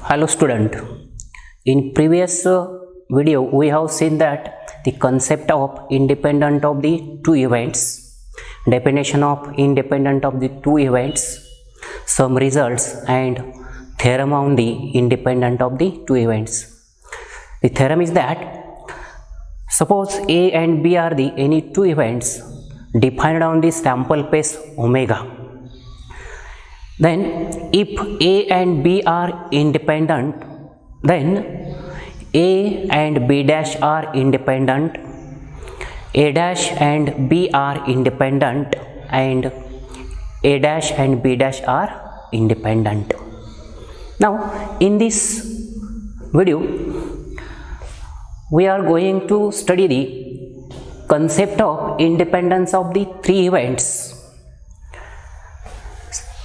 Hello student. In previous video we have seen that the concept of independent of the two events, definition of independent of the two events, some results and theorem on the independent of the two events. The theorem is that suppose A and B are the any two events defined on the sample space omega. Then if A and B are independent, then A and B dash are independent, A dash and B are independent, and A dash and B dash are independent. Now in this video we are going to study the concept of independence of the three events.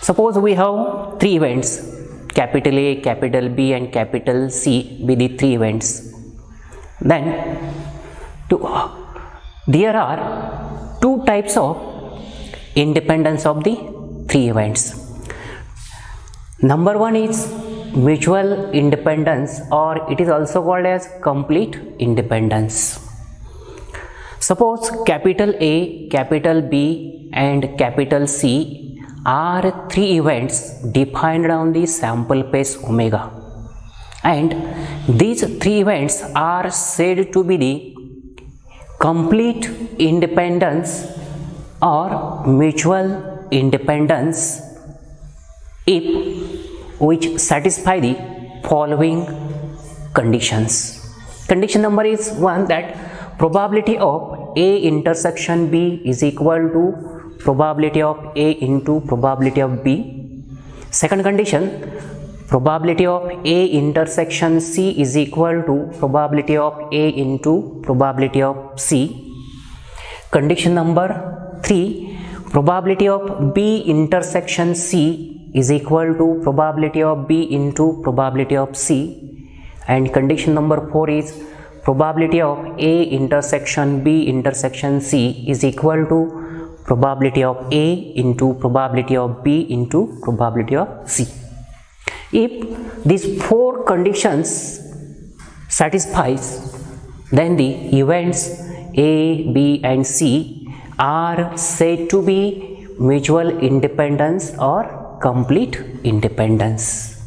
Suppose we have three events, capital A, capital B and capital C be the three events. Then there are two types of independence of the three events. Number one is mutual independence, or it is also called as complete independence. Suppose capital A, capital B and capital C are three events defined on the sample space omega, and these three events are said to be the complete independence or mutual independence if which satisfy the following conditions. Condition number is one, that probability of A intersection B is equal to probability of A into probability of B. Second condition, probability of A intersection C is equal to probability of A into probability of C. Condition number 3, probability of B intersection C is equal to probability of B into probability of C. And condition number 4 is probability of A intersection B intersection C is equal to probability of A into probability of B into probability of C. If these four conditions satisfies, then the events A, B and C are said to be mutual independence or complete independence.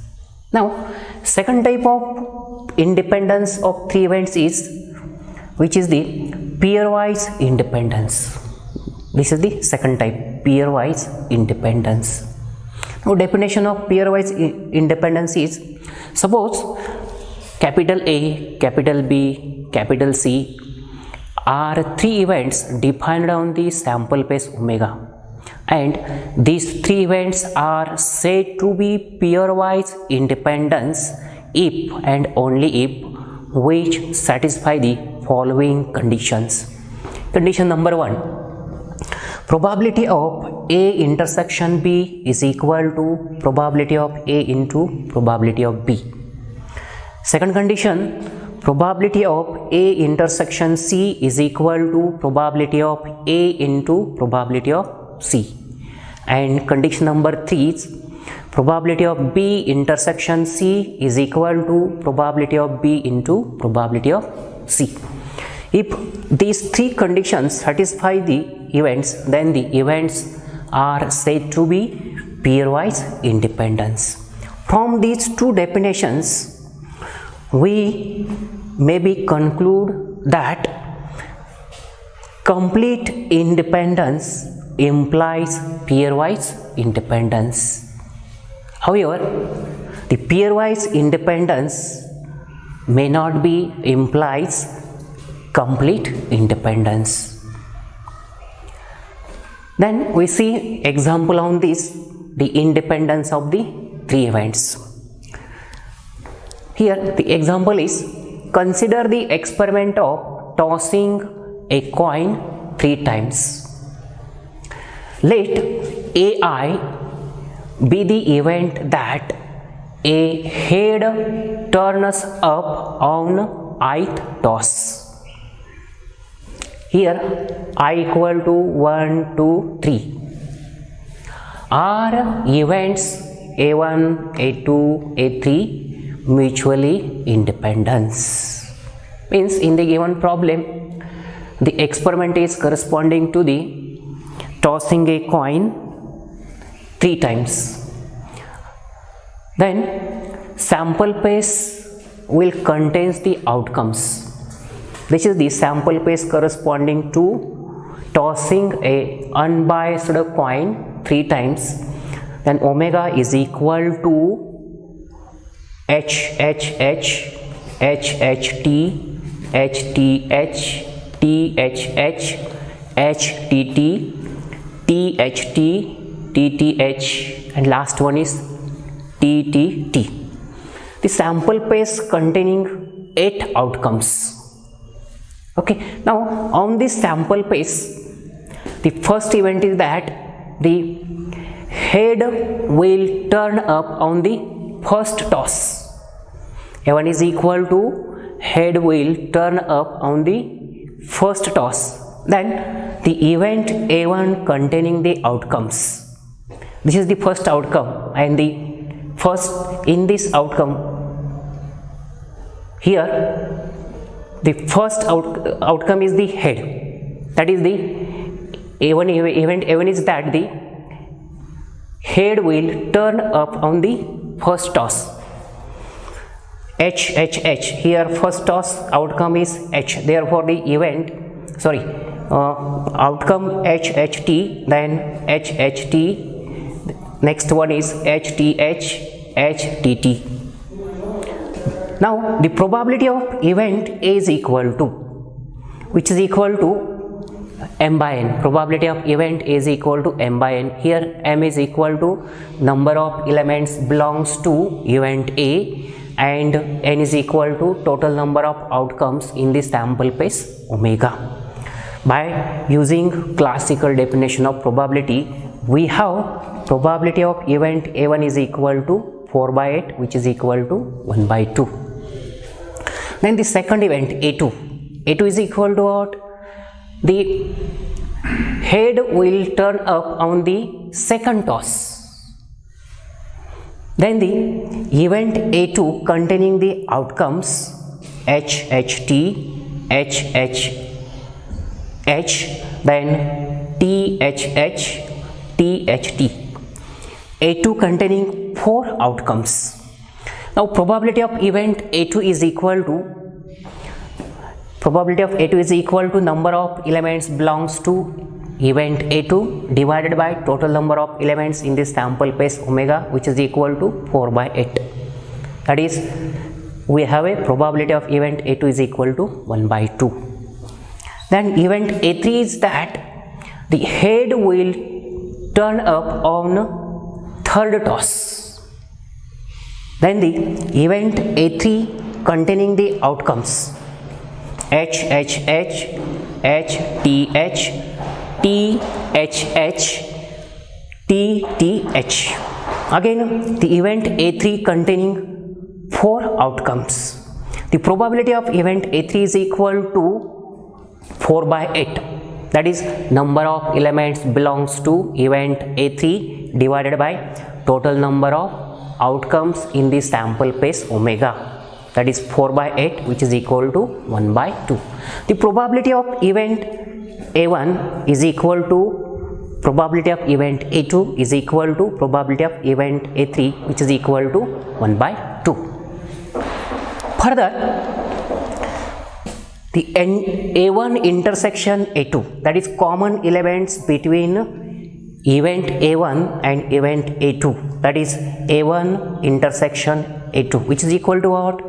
Now, second type of independence of three events is, which is the pairwise independence. This is the second type, pairwise independence. Now, definition of pairwise independence is, suppose capital A, capital B, capital C are three events defined on the sample space omega, and these three events are said to be pairwise independence if and only if which satisfy the following conditions. Condition number 1, probability of A intersection B is equal to probability of A into probability of B. Second condition, probability of A intersection C is equal to probability of A into probability of C. And condition number 3 is probability of B intersection C is equal to probability of B into probability of C. If these three conditions satisfy the events, then the events are said to be pairwise independence. From these two definitions, we maybe conclude that complete independence implies pairwise independence. However, the pairwise independence may not be implies complete independence. Then we see example on this, the independence of the three events. Here the example is, consider the experiment of tossing a coin 3 times. Let AI be the event that a head turns up on ith toss. Here I equal to 1, 2, 3 are events A1, A2, A3 mutually independence. Means in the given problem, the experiment is corresponding to the tossing a coin 3 times. Then sample space will contain the outcomes. This is the sample space corresponding to tossing a unbiased coin 3 times. Then omega is equal to HHH, HHT, HTH, THH, HTT, THT, TTH, and last one is TTT. The sample space containing 8 outcomes. Okay, now on this sample space, the first event is that the head will turn up on the first toss. A1 is equal to head will turn up on the first toss. Then the event A1 containing the outcomes. This is the first outcome, and the first in this outcome here, the first outcome is the head. That is the event A1 is that the head will turn up on the first toss. HHH, here first toss outcome is H, therefore the outcome HHT, then HHT, next one is HTH, HTT. Now the probability of event A is equal to, which is equal to m by n. Probability of event is equal to m by n. Here m is equal to number of elements belongs to event A, and n is equal to total number of outcomes in the sample space omega. By using classical definition of probability, we have probability of event A1 is equal to 4 by 8, which is equal to 1 by 2. Then the second event A2 is equal to what? The head will turn up on the second toss. Then the event A2 containing the outcomes HHT, HHH, then THH, THT. A2 containing 4 outcomes. Now probability of event A2 is equal to number of elements belongs to event A2 divided by total number of elements in the sample space omega, which is equal to 4 by 8. That is, we have a probability of event A2 is equal to 1 by 2. Then event A3 is that the head will turn up on third toss. Then the event A3 containing the outcomes HHH, HTH, THH, TTH. Again, the event A3 containing 4 outcomes. The probability of event A3 is equal to 4 by 8. That is, number of elements belongs to event A3 divided by total number of outcomes in the sample space omega. That is 4 by 8, which is equal to 1 by 2. The probability of event A1 is equal to probability of event A2 is equal to probability of event A3, which is equal to 1 by 2. Further, the A1 intersection A2, that is common elements between event A1 and event A2, that is A1 intersection A2, which is equal to what?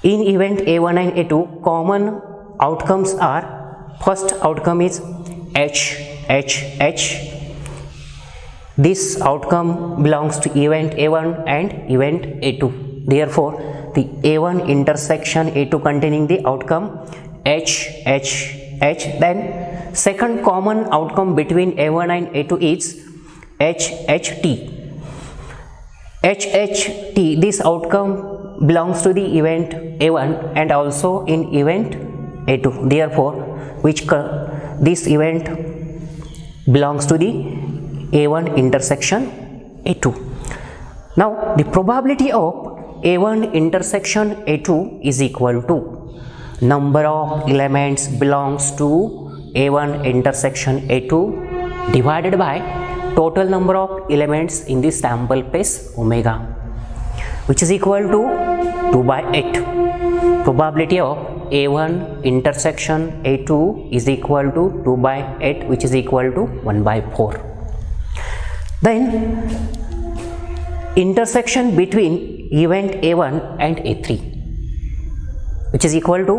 In event A1 and A2, common outcomes are, first outcome is HHH. This outcome belongs to event A1 and event A2. Therefore, the A1 intersection A2 containing the outcome HHH. Then second common outcome between A1 and A2 is HHT. HHT, this outcome belongs to the event A1 and also in event A2. Therefore, this event belongs to the A1 intersection A2. Now, the probability of A1 intersection A2 is equal to number of elements belongs to A1 intersection A2 divided by total number of elements in the sample space omega, which is equal to 2 by 8. Probability of A1 intersection A2 is equal to 2 by 8, which is equal to 1 by 4. Then intersection between event A1 and A3, which is equal to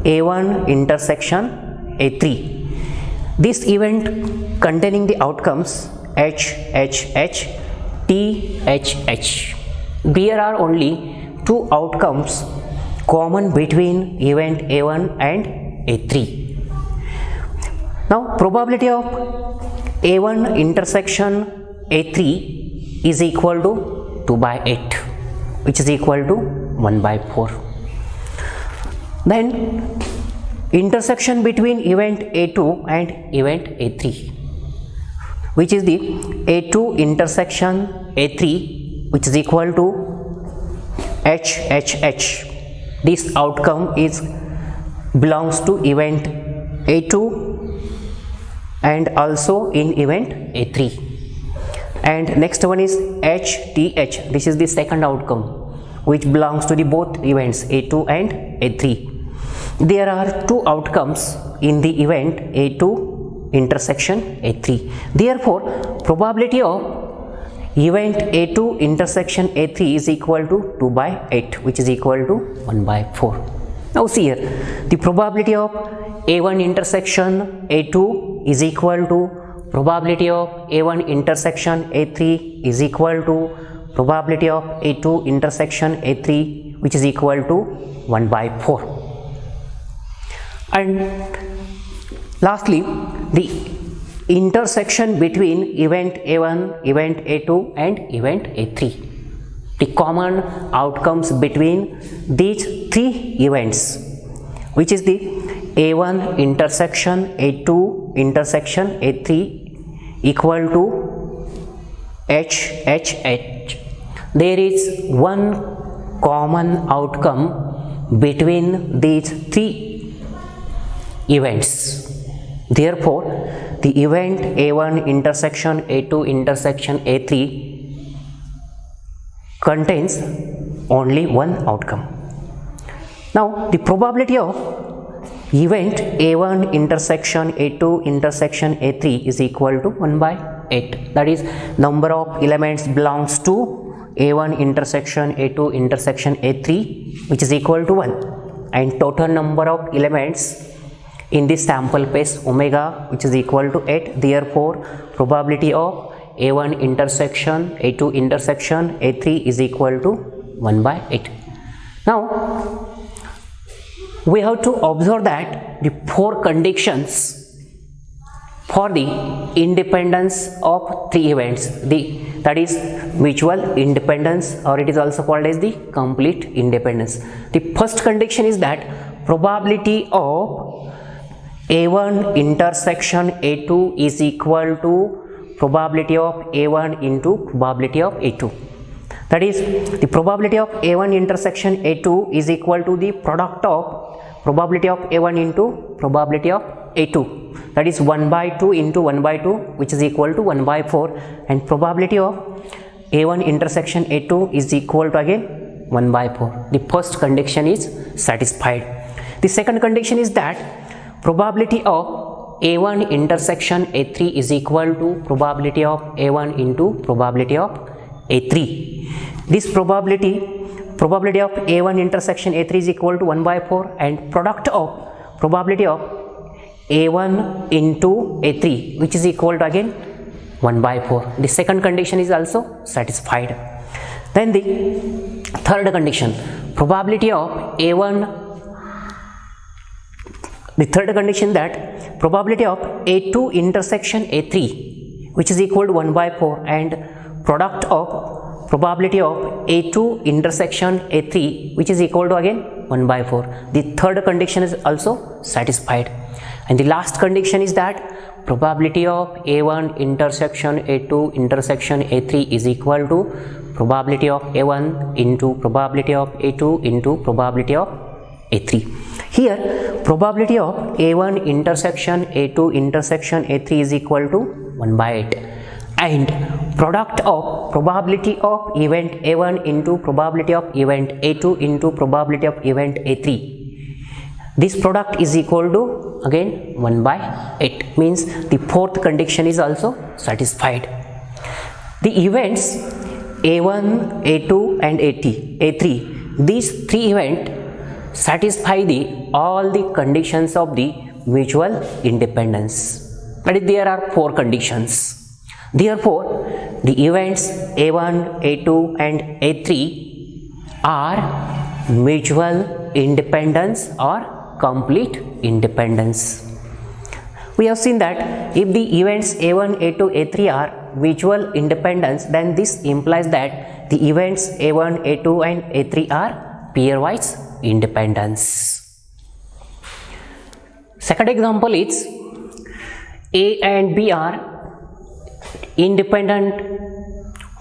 A1 intersection A3. This event containing the outcomes H, H, H, T, H, H. There are only two outcomes common between event A1 and A3. Now probability of A1 intersection A3 is equal to 2 by 8, which is equal to 1 by 4. Then intersection between event A2 and event A3, which is the A2 intersection A3, which is equal to H, H, H. This outcome belongs to event A2 and also in event A3. And next one is H, T, H. This is the second outcome which belongs to the both events A2 and A3. There are two outcomes in the event A2 intersection A3. Therefore, probability of event A2 intersection A3 is equal to 2 by 8, which is equal to 1 by 4. Now see here, the probability of A1 intersection A2 is equal to probability of A1 intersection A3 is equal to probability of A2 intersection A3, which is equal to 1 by 4. And lastly, the intersection between event A1, event A2 and event A3. The common outcomes between these three events, which is the A1 intersection A2 intersection A3 equal to H, H, H. There is one common outcome between these three events. Therefore, the event A1 intersection A2 intersection A3 contains only one outcome. Now, the probability of event A1 intersection A2 intersection A3 is equal to 1 by 8. That is, number of elements belongs to A1 intersection A2 intersection A3, which is equal to 1, and total number of elements in the sample space omega, which is equal to 8. Therefore, probability of A1 intersection A2 intersection A3 is equal to 1 by 8. Now, we have to observe that the four conditions for the independence of three events, that is mutual independence, or it is also called as the complete independence. The first condition is that probability of A1 intersection A2 is equal to probability of A1 into probability of A2. That is, the probability of A1 intersection A2 is equal to the product of probability of A1 into probability of A2. That is 1 by 2 into 1 by 2, which is equal to 1 by 4, and probability of A1 intersection A2 is equal to again 1 by 4. The first condition is satisfied. The second condition is that probability of A1 intersection A3 is equal to probability of A1 into probability of A3. This probability of A1 intersection A3 is equal to 1 by 4, and product of probability of A1 into A3, which is equal to again 1 by 4. The second condition is also satisfied. Then the third condition, probability of A1, the third condition that probability of A2 intersection A3, which is equal to 1 by 4, and product of probability of A2 intersection A3, which is equal to again 1 by 4. The third condition is also satisfied. And the last condition is that probability of A1 intersection A2 intersection A3 is equal to probability of A1 into probability of A2 into probability of A3. Here probability of A1 intersection A2 intersection A3 is equal to 1 by 8, and product of probability of event A1 into probability of event A2 into probability of event A3, this product is equal to again 1 by 8, means the fourth condition is also satisfied. The events A1, A2 and A3, these three events satisfy all the conditions of the mutual independence. That is, there are four conditions. Therefore, the events A1, A2 and A3 are mutual independence or complete independence. We have seen that if the events A1, A2, A3 are mutual independence, then this implies that the events A1, A2 and A3 are pairwise independence. Second example is A and B are independent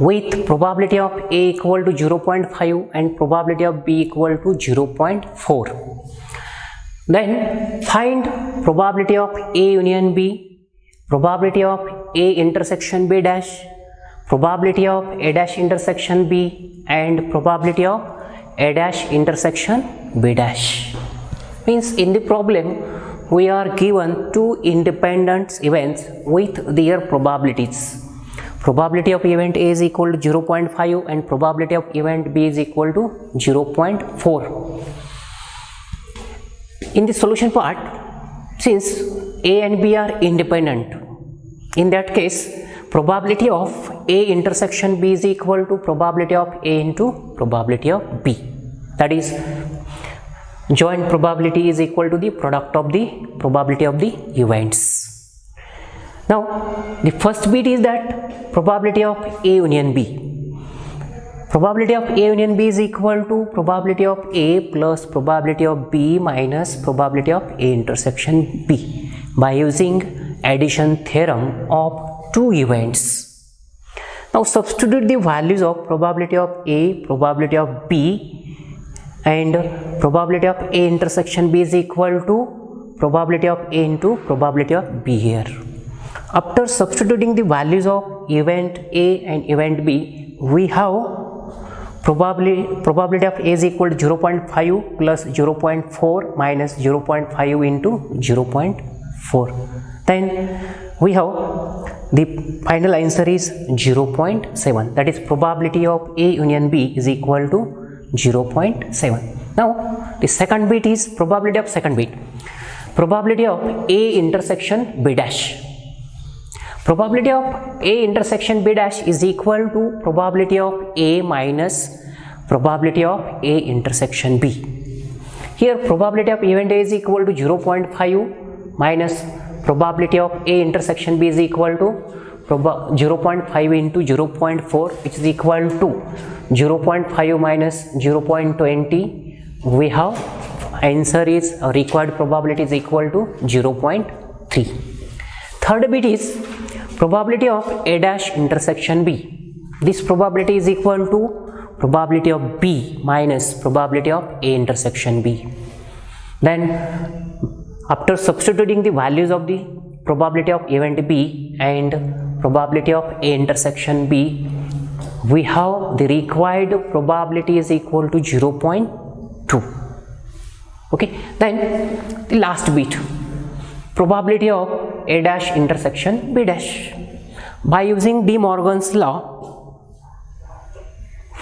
with probability of A equal to 0.5 and probability of B equal to 0.4. Then find probability of A union B, probability of A intersection B dash, probability of A dash intersection B and probability of A dash intersection B dash. Means in the problem we are given two independent events with their probabilities. Probability of event A is equal to 0.5 and probability of event B is equal to 0.4. In the solution part, since A and B are independent, in that case probability of A intersection B is equal to probability of A into probability of B. That is, joint probability is equal to the product of the probability of the events. Now the first bit is that probability of A union B. Probability of A union B is equal to probability of A plus probability of B minus probability of A intersection B by using addition theorem of two events. Now substitute the values of probability of A, probability of B, and probability of A intersection B is equal to probability of A into probability of B here. After substituting the values of event A and event B, we have probability of A is equal to 0.5 plus 0.4 minus 0.5 into 0.4. Then we have the final answer is 0.7. That is, probability of A union B is equal to 0.7. Now the second bit is probability of second bit. Probability of A intersection B dash. Probability of A intersection B dash is equal to probability of A minus probability of A intersection B. Here probability of event A is equal to 0.5 minus probability of A intersection B is equal to 0.5 into 0.4, which is equal to 0.5 minus 0.20. We have answer is required probability is equal to 0.3. Third bit is probability of A dash intersection B. This probability is equal to probability of B minus probability of A intersection B. Then after substituting the values of the probability of event B and probability of A intersection B, we have the required probability is equal to 0.2. Okay, then the last bit, probability of A dash intersection B dash. By using De Morgan's law,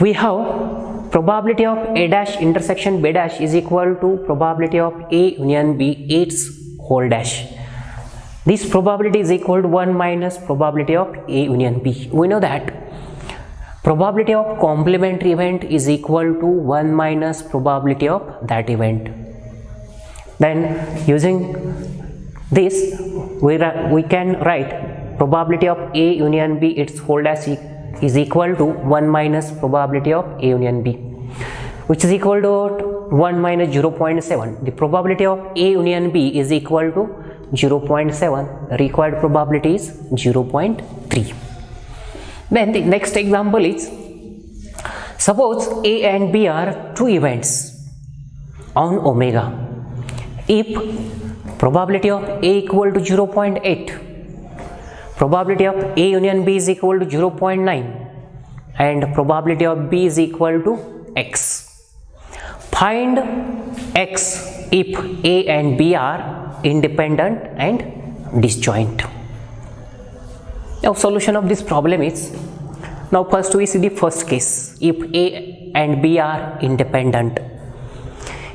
we have probability of A dash intersection B dash is equal to probability of A union B its whole dash. This probability is equal to 1 minus probability of A union B. We know that probability of complementary event is equal to 1 minus probability of that event. Then using this we can write probability of A union B its whole dash is equal to 1 minus probability of A union B, which is equal to 1 minus 0.7. The probability of A union B is equal to 0.7. Required probability is 0.3. Then the next example is Suppose A and B are two events on omega. If probability of A equal to 0.8, probability of A union B is equal to 0.9, and probability of B is equal to x. Find x if A and B are independent and disjoint. Now solution of this problem is, now first we see the first case. If A and B are independent,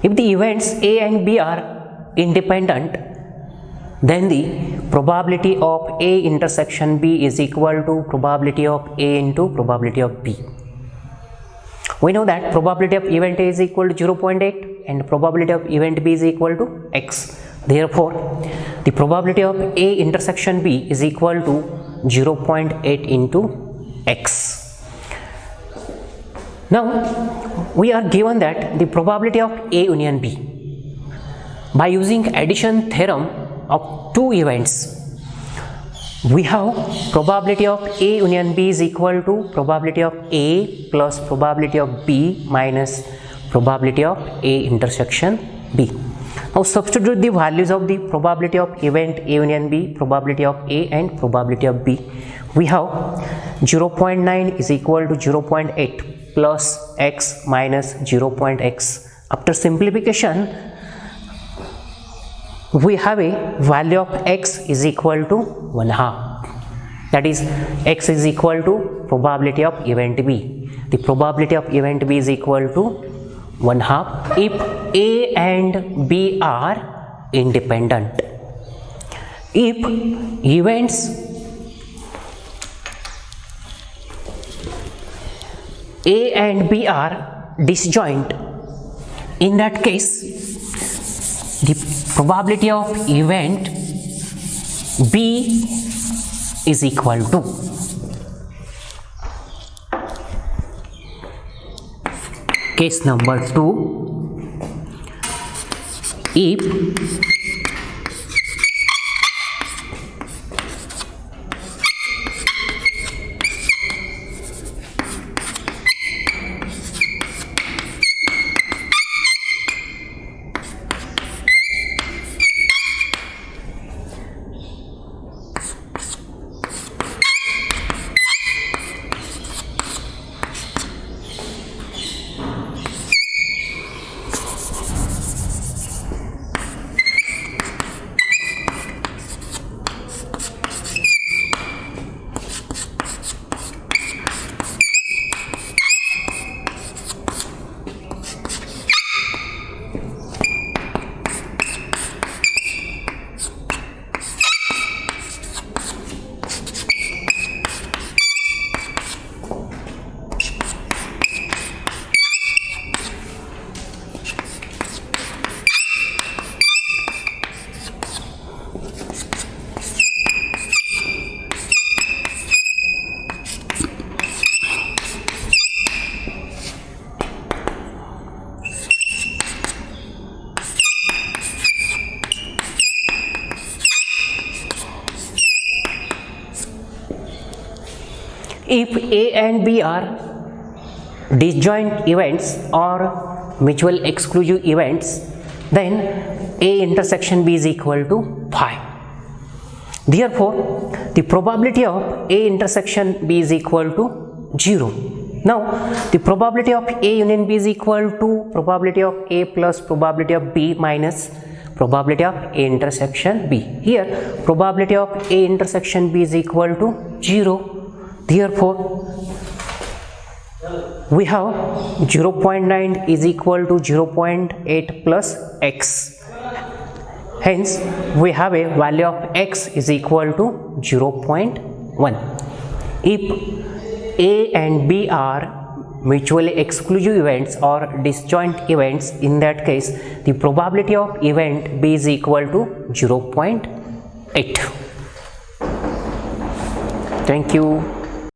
if the events A and B are independent, then the probability of A intersection B is equal to probability of A into probability of B. We know that probability of event A is equal to 0.8 and probability of event B is equal to x. Therefore, the probability of A intersection B is equal to 0.8 into x. Now, we are given that the probability of A union B, by using addition theorem of two events, we have probability of A union B is equal to probability of A plus probability of B minus probability of A intersection B. Now substitute the values of the probability of event A union B, probability of A and probability of B. We have 0.9 is equal to 0.8 plus x minus 0.x. After simplification, we have a value of x is equal to 1/2. That is, x is equal to probability of event B. The probability of event B is equal to 1/2 if A and B are independent. If events A and B are disjoint, in that case the probability of event B is equal to case number 2. If If A and B are disjoint events or mutual exclusive events, then A intersection B is equal to 5. Therefore, the probability of A intersection B is equal to 0. Now, the probability of A union B is equal to probability of A plus probability of B minus probability of A intersection B. Here, probability of A intersection B is equal to 0. Therefore, we have 0.9 is equal to 0.8 plus x. Hence, we have a value of x is equal to 0.1. If A and B are mutually exclusive events or disjoint events, in that case, the probability of event B is equal to 0.8. Thank you.